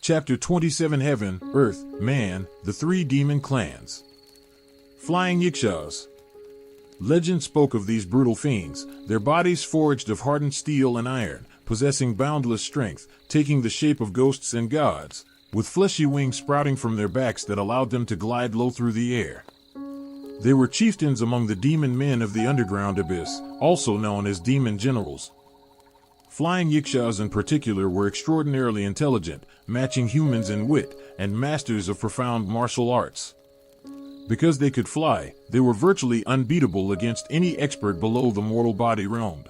Chapter 27 Heaven, Earth, Man, the Three Demon Clans. Flying Yikshaws. Legend spoke of these brutal fiends, their bodies forged of hardened steel and iron, possessing boundless strength, taking the shape of ghosts and gods, with fleshy wings sprouting from their backs that allowed them to glide low through the air. They were chieftains among the demon men of the underground abyss, also known as demon generals. Flying Yikshaws in particular were extraordinarily intelligent, matching humans in wit, and masters of profound martial arts. Because they could fly, they were virtually unbeatable against any expert below the mortal body realm.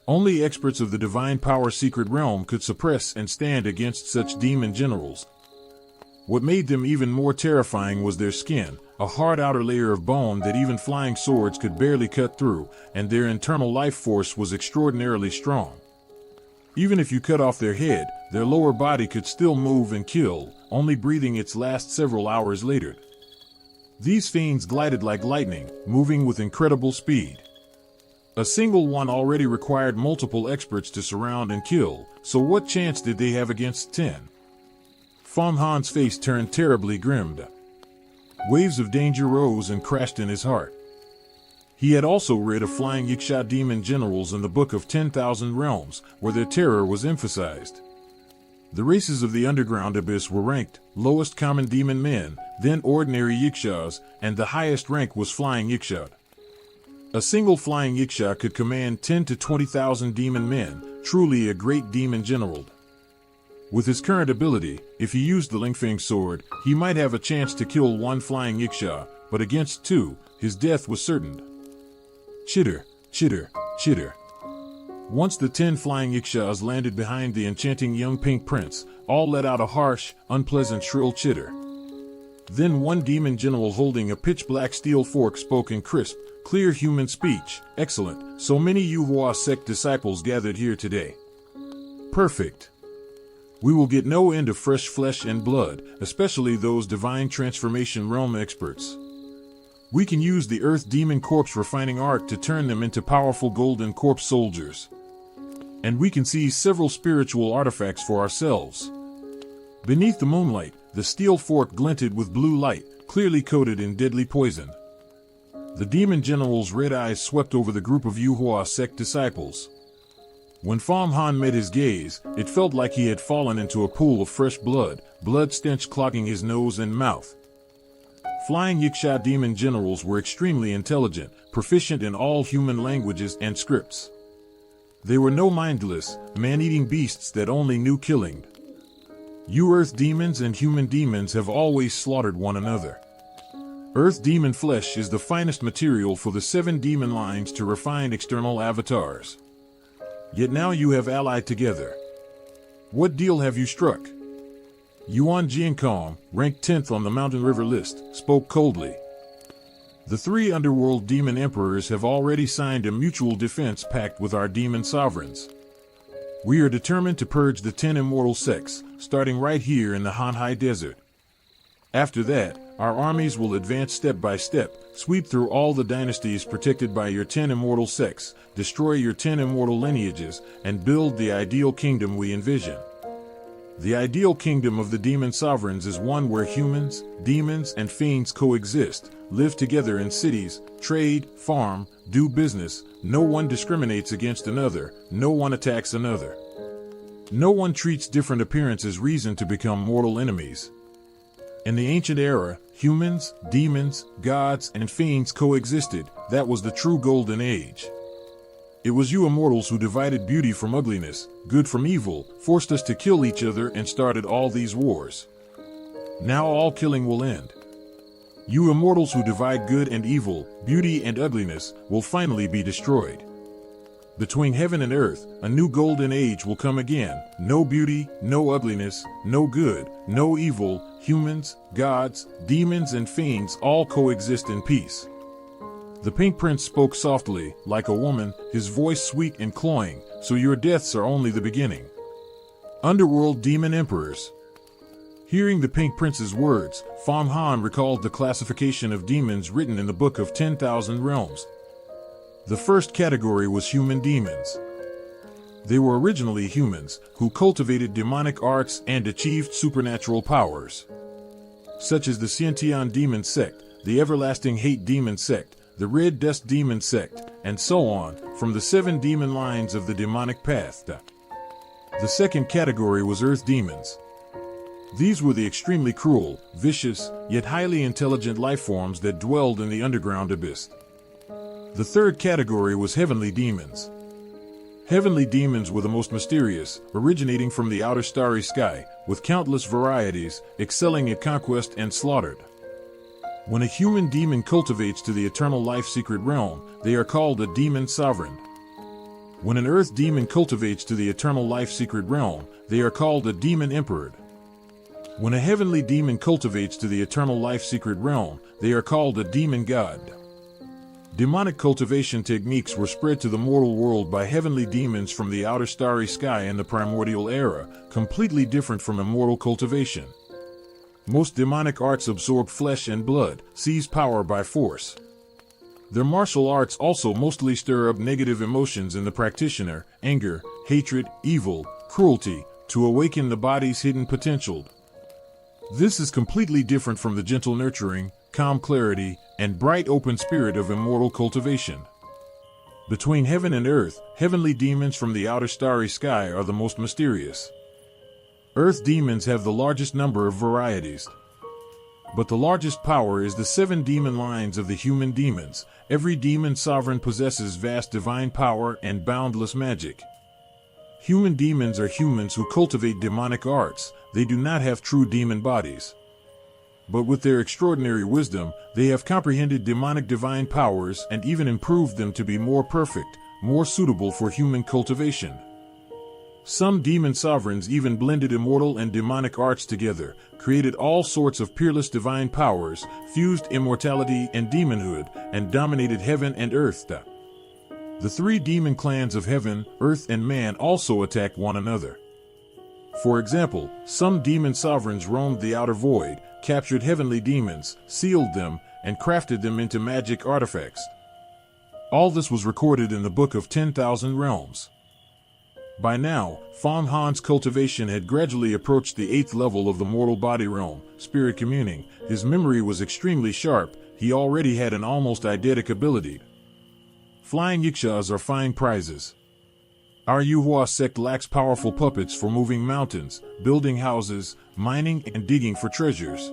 Only experts of the divine power secret realm could suppress and stand against such demon generals. What made them even more terrifying was their skin, a hard outer layer of bone that even flying swords could barely cut through, and their internal life force was extraordinarily strong. Even if you cut off their head, their lower body could still move and kill, only breathing its last several hours later. These fiends glided like lightning, moving with incredible speed. A single one already required multiple experts to surround and kill, so what chance did they have against 10? Fang Han's face turned terribly grim. Waves of danger rose and crashed in his heart. He had also read of flying Yiksha demon generals in the Book of 10,000 Realms, where their terror was emphasized. The races of the underground abyss were ranked, lowest common demon men, then ordinary Yikshas, and the highest rank was flying Yiksha. A single flying Yiksha could command 10 to 20,000 demon men, truly a great demon general. With his current ability, if he used the Lingfeng sword, he might have a chance to kill one flying Yiksha, but against two, his death was certain. Chitter, chitter, chitter. Once the 10 flying Yikshas landed behind the enchanting young pink prince, all let out a harsh, unpleasant shrill chitter. Then one demon general holding a pitch-black steel fork spoke in crisp, clear human speech. Excellent, so many Yuhua sect disciples gathered here today. Perfect. We will get no end of fresh flesh and blood, especially those divine transformation realm experts. We can use the Earth Demon Corpse refining art to turn them into powerful golden corpse soldiers. And we can seize several spiritual artifacts for ourselves. Beneath the moonlight, the steel fork glinted with blue light, clearly coated in deadly poison. The demon general's red eyes swept over the group of Yuhua sect disciples. When Fang Han met his gaze, it felt like he had fallen into a pool of fresh blood, blood stench clogging his nose and mouth. Flying Yiksha demon generals were extremely intelligent, proficient in all human languages and scripts. They were no mindless, man-eating beasts that only knew killing. You Earth demons and human demons have always slaughtered one another. Earth demon flesh is the finest material for the 7 demon lines to refine external avatars. Yet now you have allied together. What deal have you struck? Yuan Jiankong, ranked 10th on the Mountain River list, spoke coldly. The 3 underworld demon emperors have already signed a mutual defense pact with our demon sovereigns. We are determined to purge the 10 immortal sects, starting right here in the Hanhai Desert. After that, our armies will advance step by step, sweep through all the dynasties protected by your 10 immortal sects, destroy your 10 immortal lineages, and build the ideal kingdom we envision. The ideal kingdom of the demon sovereigns is one where humans, demons, and fiends coexist, live together in cities, trade, farm, do business. No one discriminates against another, no one attacks another. No one treats different appearance as reason to become mortal enemies. In the ancient era, humans, demons, gods, and fiends coexisted. That was the true golden age. It was you immortals who divided beauty from ugliness, good from evil, forced us to kill each other, and started all these wars. Now all killing will end. You immortals who divide good and evil, beauty and ugliness, will finally be destroyed. Between heaven and earth, a new golden age will come again. No beauty, no ugliness, no good, no evil. Humans, gods, demons, and fiends all coexist in peace. The Pink Prince spoke softly, like a woman, his voice sweet and cloying. So your deaths are only the beginning. Underworld demon emperors. Hearing the Pink Prince's words, Fang Han recalled the classification of demons written in the Book of 10,000 Realms. The first category was human demons. They were originally humans who cultivated demonic arts and achieved supernatural powers, such as the Xianxia demon sect, the Everlasting Hate demon sect, the Red Dust demon sect, and so on, from the 7 demon lines of the demonic path. The second category was earth demons. These were the extremely cruel, vicious, yet highly intelligent life forms that dwelled in the underground abyss. The third category was heavenly demons. Heavenly demons were the most mysterious, originating from the outer starry sky, with countless varieties, excelling at conquest and slaughtered. When a human demon cultivates to the eternal life secret realm, they are called a demon sovereign. When an earth demon cultivates to the eternal life secret realm, they are called a demon emperor. When a heavenly demon cultivates to the eternal life secret realm, they are called a demon god. Demonic cultivation techniques were spread to the mortal world by heavenly demons from the outer starry sky in the primordial era, completely different from immortal cultivation. Most demonic arts absorb flesh and blood, seize power by force. Their martial arts also mostly stir up negative emotions in the practitioner, anger, hatred, evil, cruelty, to awaken the body's hidden potential. This is completely different from the gentle nurturing, calm clarity, and bright open spirit of immortal cultivation. Between heaven and earth, heavenly demons from the outer starry sky are the most mysterious. Earth demons have the largest number of varieties, but the largest power is the 7 demon lines of the human demons. Every demon sovereign possesses vast divine power and boundless magic. Human demons are humans who cultivate demonic arts. They do not have true demon bodies. But with their extraordinary wisdom, they have comprehended demonic divine powers and even improved them to be more perfect, more suitable for human cultivation. Some demon sovereigns even blended immortal and demonic arts together, created all sorts of peerless divine powers, fused immortality and demonhood, and dominated heaven and earth. The 3 demon clans of heaven, earth, and man also attack one another. For example, some demon sovereigns roamed the outer void, captured heavenly demons, sealed them, and crafted them into magic artifacts. All this was recorded in the Book of 10,000 Realms. By now, Fang Han's cultivation had gradually approached the 8th level of the mortal body realm, spirit communing. His memory was extremely sharp. He already had an almost eidetic ability. Flying Yikshaws are fine prizes. Our Yuhua sect lacks powerful puppets for moving mountains, building houses, mining, and digging for treasures.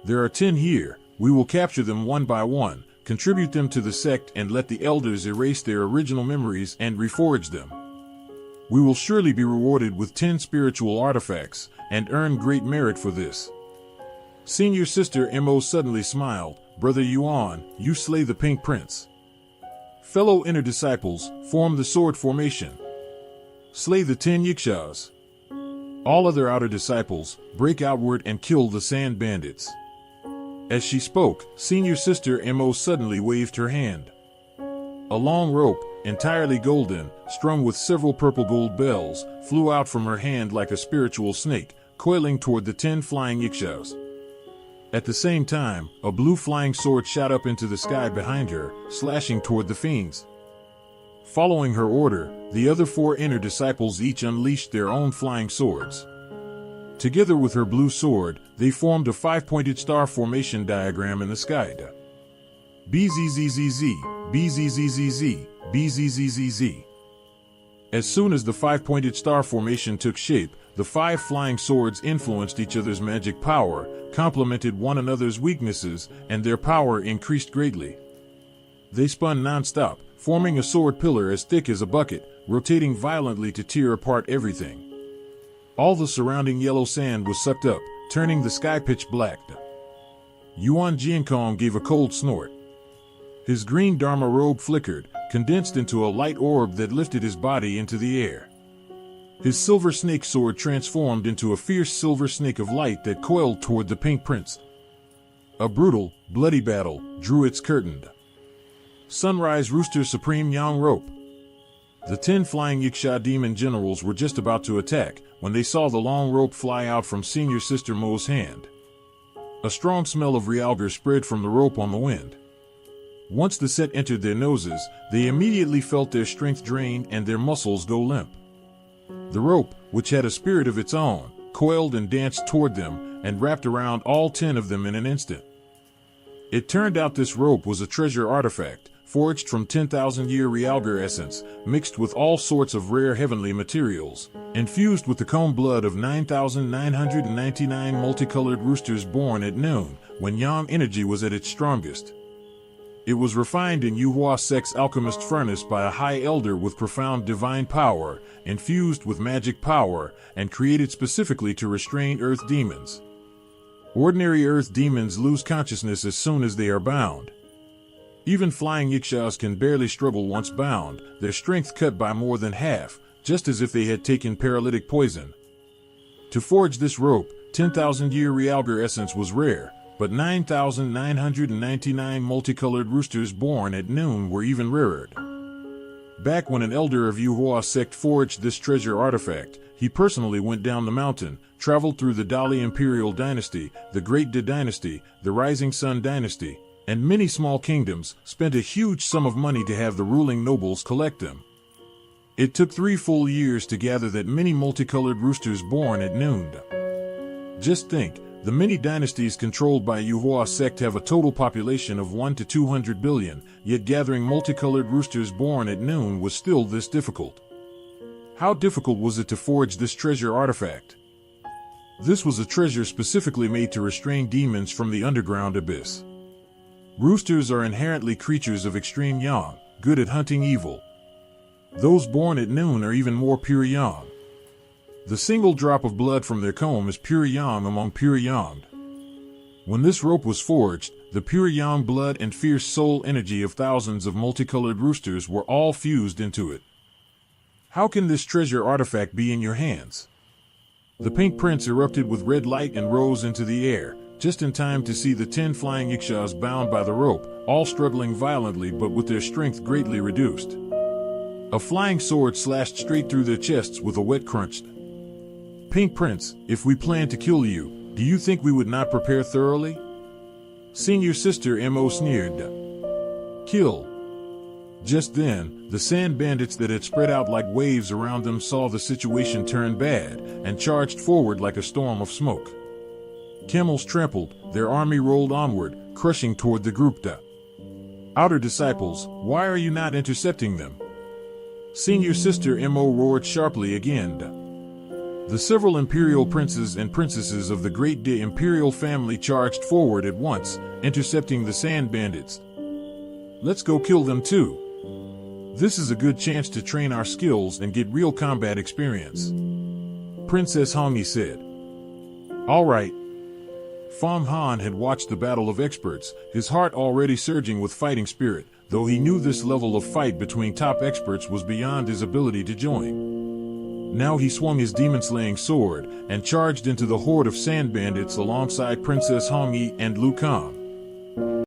There are 10 here. We will capture them one by one, contribute them to the sect, and let the elders erase their original memories and reforge them. We will surely be rewarded with 10 spiritual artifacts, and earn great merit for this. Senior Sister Mo suddenly smiled. Brother Yuan, you slay the Pink Prince. Fellow inner disciples, form the sword formation. Slay the 10 Yikshaws. All other outer disciples, break outward and kill the sand bandits. As she spoke, Senior Sister Mo suddenly waved her hand. A long rope, entirely golden, strung with several purple gold bells, flew out from her hand like a spiritual snake, coiling toward the 10 flying Yikshaws. At the same time, a blue flying sword shot up into the sky behind her, slashing toward the fiends. Following her order, the other 4 inner disciples each unleashed their own flying swords. Together with her blue sword, they formed a 5-pointed star formation diagram in the sky. BZZZZ, BZZZZ, BZZZZ. As soon as the 5-pointed star formation took shape, the 5 flying swords influenced each other's magic power, complemented one another's weaknesses, and their power increased greatly. They spun non-stop, forming a sword pillar as thick as a bucket, rotating violently to tear apart everything. All the surrounding yellow sand was sucked up, turning the sky pitch black. Yuan Jiankong gave a cold snort. His green Dharma robe flickered, condensed into a light orb that lifted his body into the air. His silver snake sword transformed into a fierce silver snake of light that coiled toward the Pink Prince. A brutal, bloody battle drew its curtain. Sunrise Rooster Supreme Yang Rope. The 10 flying Yiksha demon generals were just about to attack when they saw the long rope fly out from Senior Sister Mo's hand. A strong smell of realgar spread from the rope on the wind. Once the set entered their noses, they immediately felt their strength drain and their muscles go limp. The rope, which had a spirit of its own, coiled and danced toward them and wrapped around all 10 of them in an instant. It turned out this rope was a treasure artifact, forged from 10,000-year realgar essence, mixed with all sorts of rare heavenly materials, infused with the comb blood of 9,999 multicolored roosters born at noon, when yang energy was at its strongest. It was refined in Yuhua Sect's alchemist furnace by a high elder with profound divine power, infused with magic power, and created specifically to restrain earth demons. Ordinary earth demons lose consciousness as soon as they are bound. Even flying Xianxias can barely struggle once bound, their strength cut by more than half, just as if they had taken paralytic poison. To forge this rope, 10,000-year realgar essence was rare, but 9,999 multicolored roosters born at noon were even rarer. Back when an elder of Yuhua Sect forged this treasure artifact, he personally went down the mountain, traveled through the Dali Imperial Dynasty, the Great Li Dynasty, the Rising Sun Dynasty, and many small kingdoms, spent a huge sum of money to have the ruling nobles collect them. It took 3 full years to gather that many multicolored roosters born at noon. Just think, the many dynasties controlled by Yuhua Sect have a total population of 1 to 200 billion, yet gathering multicolored roosters born at noon was still this difficult. How difficult was it to forge this treasure artifact? This was a treasure specifically made to restrain demons from the underground abyss. Roosters are inherently creatures of extreme yang, good at hunting evil. Those born at noon are even more pure yang. The single drop of blood from their comb is pure yang among pure yang. When this rope was forged, the pure yang blood and fierce soul energy of thousands of multicolored roosters were all fused into it. How can this treasure artifact be in your hands? The pink prince erupted with red light and rose into the air, just in time to see the 10 flying Xianxias bound by the rope, all struggling violently but with their strength greatly reduced. A flying sword slashed straight through their chests with a wet crunch. Pink Prince, if we plan to kill you, do you think we would not prepare thoroughly? Senior Sister Mo sneered. Kill. Just then, the sand bandits that had spread out like waves around them saw the situation turn bad, and charged forward like a storm of smoke. Camels trampled, their army rolled onward, crushing toward the group. Outer disciples, why are you not intercepting them? Senior Sister Mo roared sharply again. The several imperial princes and princesses of the Great Li imperial family charged forward at once, intercepting the sand bandits. Let's go kill them too. This is a good chance to train our skills and get real combat experience. Princess Hongyi said. All right. Fang Han had watched the battle of experts, his heart already surging with fighting spirit, though he knew this level of fight between top experts was beyond his ability to join. Now he swung his demon-slaying sword and charged into the horde of sand bandits alongside Princess Hongyi and Lu Kang.